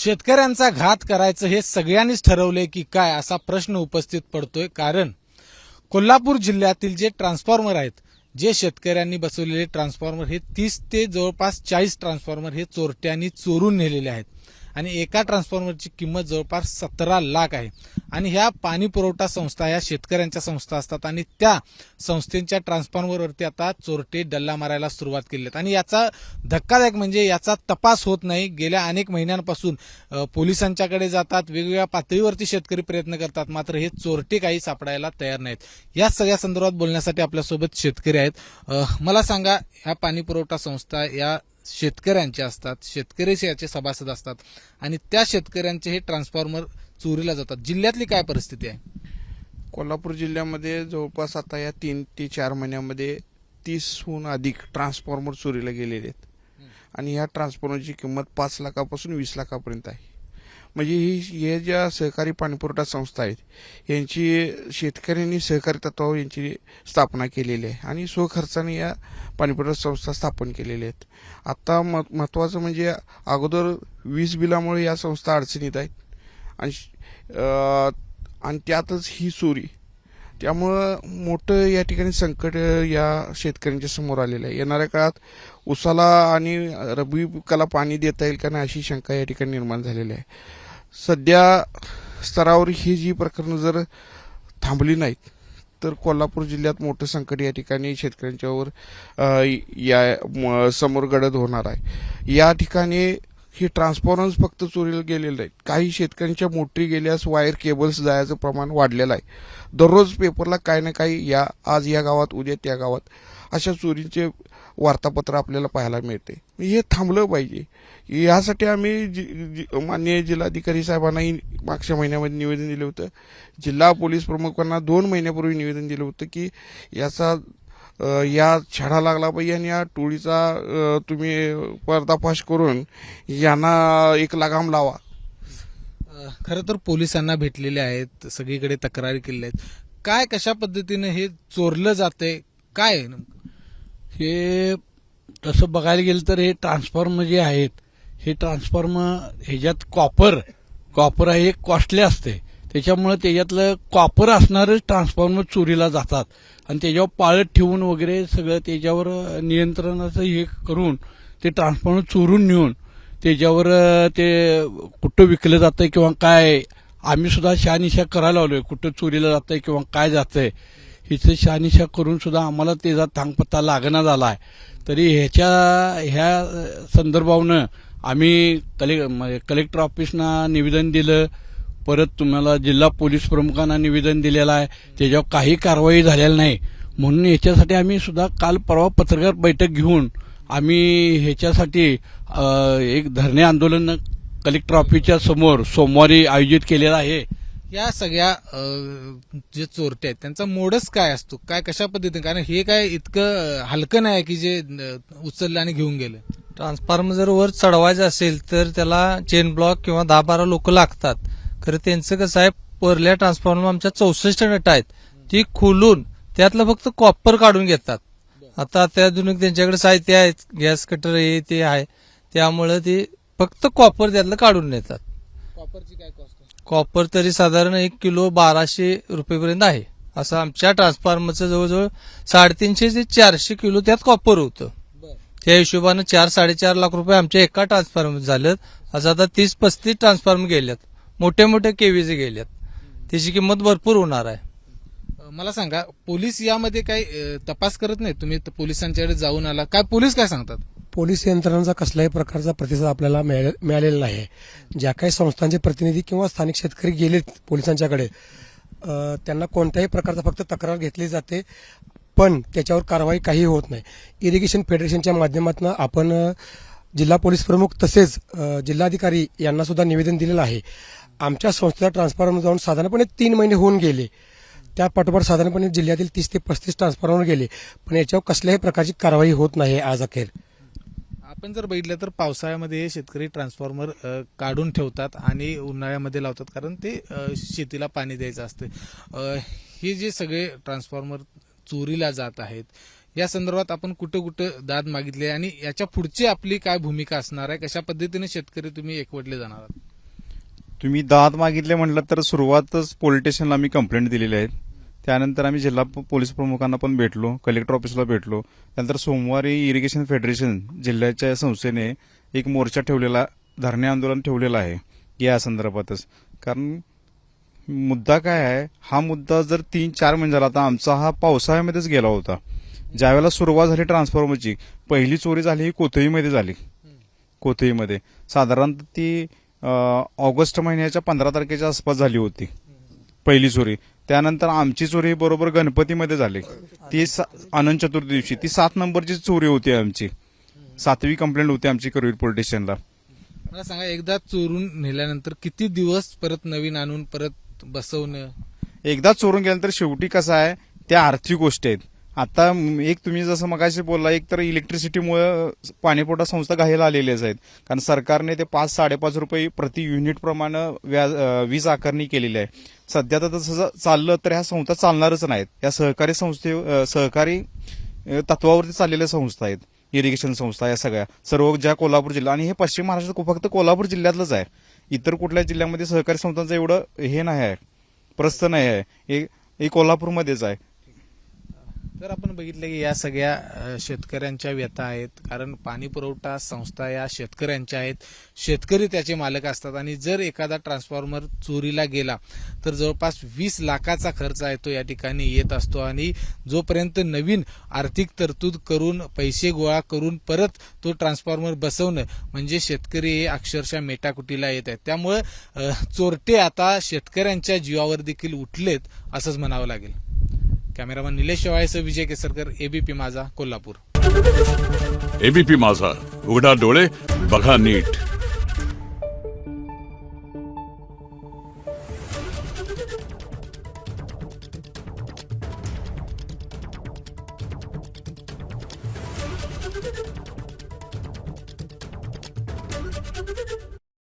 शेतकऱ्यांचा घात करायचं हे सगळ्यांनीच ठरवलंय की काय असा प्रश्न उपस्थित पडतोय. कारण कोल्हापूर जिल्ह्यातील जे ट्रान्सफॉर्मर आहेत, जे शेतकऱ्यांनी बसवलेले ट्रान्सफॉर्मर हे 30 ते जवळपास 40 ट्रान्सफॉर्मर हे चोरट्यांनी चोरून नेलेले आहेत आणि एका ट्रान्सफॉर्मरची किंमत जवळपास 17 लाख आहे. आणि ह्या पाणी पुरवठा संस्था ह्या शेतकऱ्यांच्या संस्था असतात आणि त्या संस्थेच्या ट्रान्सफॉर्मरवरती आता चोरटे डल्ला मारायला सुरुवात केली आहेत. आणि याचा धक्कादायक म्हणजे याचा तपास होत नाही. गेल्या अनेक महिन्यांपासून पोलिसांच्याकडे जातात, वेगवेगळ्या पातळीवरती शेतकरी प्रयत्न करतात, मात्र हे चोरटे काही सापडायला तयार नाहीत. या सगळ्या संदर्भात बोलण्यासाठी आपल्यासोबत शेतकरी आहेत. मला सांगा, ह्या पाणी पुरवठा संस्था या शेतकऱ्यांचे असतात, शेतकरीचे याचे सभासद असतात आणि त्या शेतकऱ्यांचे हे ट्रान्सफॉर्मर चोरीला जातात. जिल्ह्यातली काय परिस्थिती आहे? कोल्हापूर जिल्ह्यामध्ये जवळपास आता या 3 ते 4 महिन्यामध्ये 30हून अधिक ट्रान्सफॉर्मर चोरीला गेलेले आहेत आणि या ट्रान्सफॉर्मरची किंमत 5 लाखापासून 20 लाखापर्यंत आहे. म्हणजे हे ज्या सहकारी पाणीपुरवठा संस्था आहेत यांची शेतकऱ्यांनी सहकारी तत्वावर यांची स्थापना केलेली आहे आणि स्वखर्चाने या पाणीपुरवठा संस्था स्थापन केलेल्या आहेत. आता महत्त्वाचं म्हणजे अगोदर वीज बिलामुळे या संस्था अडचणीत आहेत आणि त्यातच ही चोरी, त्यामुळं मोठं या ठिकाणी संकट या शेतकऱ्यांच्या समोर आलेलं आहे. येणाऱ्या काळात उसाला आणि रब्बी पिकाला पाणी देता येईल का नाही अशी शंका या ठिकाणी निर्माण झालेली आहे. सध्या स्तरावर ही जी प्रकरणं जर थांबली नाहीत तर कोल्हापूर जिल्ह्यात मोठं संकट या ठिकाणी शेतकऱ्यांच्यावर या समोर गडद होणार आहे. या ठिकाणी हे ट्रान्सफॉर्मर्स फक्त चोरीला गेलेले नाहीत, काही शेतकऱ्यांच्या मोटरी गेल्यास वायर केबल्स जायचं प्रमाण वाढलेलं आहे. दररोज पेपरला काही ना काही आज या गावात उद्या त्या गावात अशा चोरींचे वार्तापत्र आपल्याला पाहायला मिळते. हे थांबलं पाहिजे. यासाठी आम्ही माननीय जिल्हाधिकारी साहेबांनाही मागच्या महिन्यामध्ये निवेदन दिलं होतं. जिल्हा पोलीस प्रमुखांना 2 महिन्यापूर्वी निवेदन दिलं होतं की या छडा लागला पाहिजे आणि या टोळीचा तुम्ही पर्दाफाश करून यांना एक लगाम लावा. खरं तर पोलिसांना भेटलेले आहेत, सगळीकडे तक्रारी केलेल्या आहेत. काय कशा पद्धतीने हे चोरलं जातंय, काय आहे नेमकं? हे तसं बघायला गेलं तर हे ट्रान्सफॉर्मर जे आहेत, हे ट्रान्सफॉर्मर ह्याच्यात कॉपर हे कॉस्टली असते, त्याच्यामुळे त्याच्यातलं कॉपर असणारच ट्रान्सफॉर्मर चोरीला जातात आणि त्याच्यावर पाळत ठेवून वगैरे सगळं त्याच्यावर नियंत्रणाचं हे करून ते ट्रान्सफॉर्मर चोरून नेऊन त्याच्यावर ते कुठं विकलं जातंय किंवा काय, आम्ही सुद्धा शहानिशा करायला लावलोय कुठं चोरीला जातंय किंवा काय जातंय हिचं शहानिशा करून सुद्धा आम्हाला त्याचा थांगपत्ता लागना झाला आहे. तरी ह्या संदर्भानं आम्ही कलेक्टर ऑफिसना निवेदन दिलं, परत तुम्हाला जिल्हा पोलीस प्रमुखांना निवेदन दिलेलं आहे, त्याच्यावर काही कारवाई झालेली नाही. म्हणून याच्यासाठी आम्ही सुद्धा काल परवा पत्रकार बैठक घेऊन आम्ही ह्याच्यासाठी एक धरणे आंदोलन कलेक्टर ऑफिसच्या समोर सोमवारी आयोजित केलेलं आहे. या सगळ्या जे चोरटे आहेत त्यांचा मोडच काय असतो, काय कशा पद्धतीने? कारण हे काय इतकं हलकं नाही की जे उचललं आणि घेऊन गेलं. ट्रान्सफॉर्मर जर वर चढवायचं असेल तर त्याला चेन ब्लॉक किंवा 10-12 लोक लागतात. खरं त्यांचं कसं आहे, परल्या ट्रान्सफॉर्मर आमच्या 64 नट आहेत, ती खोलून त्यातलं फक्त कॉपर काढून घेतात. आता अत्याधुनिक त्यांच्याकडे साहित्य आहे, गॅस कटर हे ते आहे, त्यामुळे ते फक्त कॉपर त्यातलं काढून नेतात. कॉपरची काय कॉस्ट? कॉपर तरी साधारण 1 किलो 1200 रुपयेपर्यंत आहे. असं आमच्या ट्रान्सफॉर्मरचं जवळजवळ 350 ते 400 किलो त्यात कॉपर होतं. त्या हिशोबानं 4-4.5 लाख रुपये आमच्या एका ट्रान्सफॉर्मर झालेत. असं आता 30-35 ट्रान्सफॉर्मर गेल्यात, मोठ्या मोठ्या केवीचे गेल्यात, त्याची किंमत भरपूर होणार आहे. मला सांगा, पोलीस यामध्ये काही तपास करत नाही? तुम्ही पोलिसांच्याकडे जाऊन आला, काय पोलीस काय सांगतात? पोलीस यंत्रणांचा कसल्याही प्रकारचा प्रतिसाद आपल्याला मिळालेला नाही. ज्या काही संस्थांचे प्रतिनिधी किंवा स्थानिक शेतकरी गेलेत पोलिसांच्याकडे, त्यांना कोणत्याही प्रकारचा फक्त तक्रार घेतली जाते, पण त्याच्यावर कारवाई काही होत नाही. इरिगेशन फेडरेशनच्या माध्यमातून आपण जिल्हा पोलीस प्रमुख तसेच जिल्हाधिकारी यांना सुद्धा निवेदन दिलेलं आहे. आमच्या संस्थेचा ट्रान्सफॉर्मर जाऊन साधारणपणे 3 महिने होऊन गेले. त्या पाठोपाठ साधारणपणे जिल्ह्यातील 30 ते 35 ट्रान्सफॉर्मर गेले, पण याच्यावर कसल्याही प्रकारची कारवाई होत नाही आज अखेर. आपण जर बघितलं तर पावसाळ्यामध्ये शेतकरी ट्रान्सफॉर्मर काढून ठेवतात आणि उन्हाळ्यामध्ये लावतात, कारण ते शेतीला पाणी द्यायचं असतं. हे जे सगळे ट्रान्सफॉर्मर चोरीला जात आहेत, या संदर्भात आपण कुठं कुठं दाद मागितली आणि याच्या पुढची आपली काय भूमिका असणार आहे, कशा पद्धतीने शेतकरी तुम्ही एकवटले जाणार आहात? तुम्ही दाद मागितले म्हटलं तर सुरुवातच पोलीस स्टेशनला आम्ही कंप्लेंट दिलेली आहेत. त्यानंतर आम्ही जिल्हा पोलीस प्रमुखांना पण भेटलो, कलेक्टर ऑफिसला भेटलो. त्यानंतर सोमवारी इरिगेशन फेडरेशन जिल्ह्याच्या संस्थेने एक मोर्चा ठेवलेला, धरणे आंदोलन ठेवलेलं आहे या संदर्भातच. कारण मुद्दा काय आहे, हा मुद्दा जर 3-4 महिने झाला, आता आमचा हा पावसाळ्यामध्येच गेला होता. ज्यावेळेला सुरुवात झाली ट्रान्सफॉर्मरची, पहिली चोरी झाली ही कोथळीमध्ये झाली. कोथळीमध्ये साधारणतः ती ऑगस्ट महिन्याच्या 15 तारखेच्या आसपास झाली होती पहिली चोरी. त्यानंतर आमची चोरी बरोबर गणपतीमध्ये झाली, ती अनंत चतुर्थी दिवशी. ती 7 नंबरची चोरी होती आमची, 7वी कंप्लेंट होती आमची करवीर पोलीस स्टेशनला. मला सांगा, एकदा चोरून नेल्यानंतर किती दिवस परत नवीन आणून परत बसवणं? एकदा चोरून गेल्यानंतर शेवटी कसं आहे, त्या आर्थिक गोष्टी आहेत. आता एक तुम्ही जसं मगाशी बोलला, एक तर इलेक्ट्रिसिटीमुळे पाणीपुरवठा संस्था घायला आलेल्याच आहेत. कारण सरकारने ते 5-5.5 रुपये प्रति युनिट प्रमाणे वीज आकारणी केलेली आहे. सध्या तर तसं चाललं तर ह्या संस्था चालणारच नाहीत. या सहकारी तत्वावरती चाललेल्या संस्था आहेत, इरिगेशन संस्था या सगळ्या, सर्व ज्या कोल्हापूर जिल्हा, आणि हे पश्चिम महाराष्ट्रात फक्त कोल्हापूर जिल्ह्यातलंच आहे. इतर कुठल्या जिल्ह्यामध्ये सहकारी संस्थांचं एवढं हे नाही आहे, प्रस्थ नाही आहे, हे कोल्हापूरमध्येच आहे. तर आपण बघितलं की या सगळ्या शेतकऱ्यांच्या व्यथा आहेत. कारण पाणी पुरवठा संस्था या शेतकऱ्यांच्या आहेत, शेतकरी त्याचे मालक असतात. आणि जर एखादा ट्रान्सफॉर्मर चोरीला गेला तर जवळपास 20 लाखाचा खर्च आहे तो या ठिकाणी येत असतो. आणि जोपर्यंत नवीन आर्थिक तरतूद करून पैसे गोळा करून परत तो ट्रान्सफॉर्मर बसवणं म्हणजे शेतकरी हे अक्षरशः मेटाकुटीला येत आहेत. त्यामुळे चोरटे आता शेतकऱ्यांच्या जीवावर देखील उठलेत असंच म्हणावं लागेल. कॅमेरामन निलेश शेवाळेसह विजय केसरकर, एबीपी माझा, कोल्हापूर. एबीपी माझा, उघडा डोळे बघा नीट.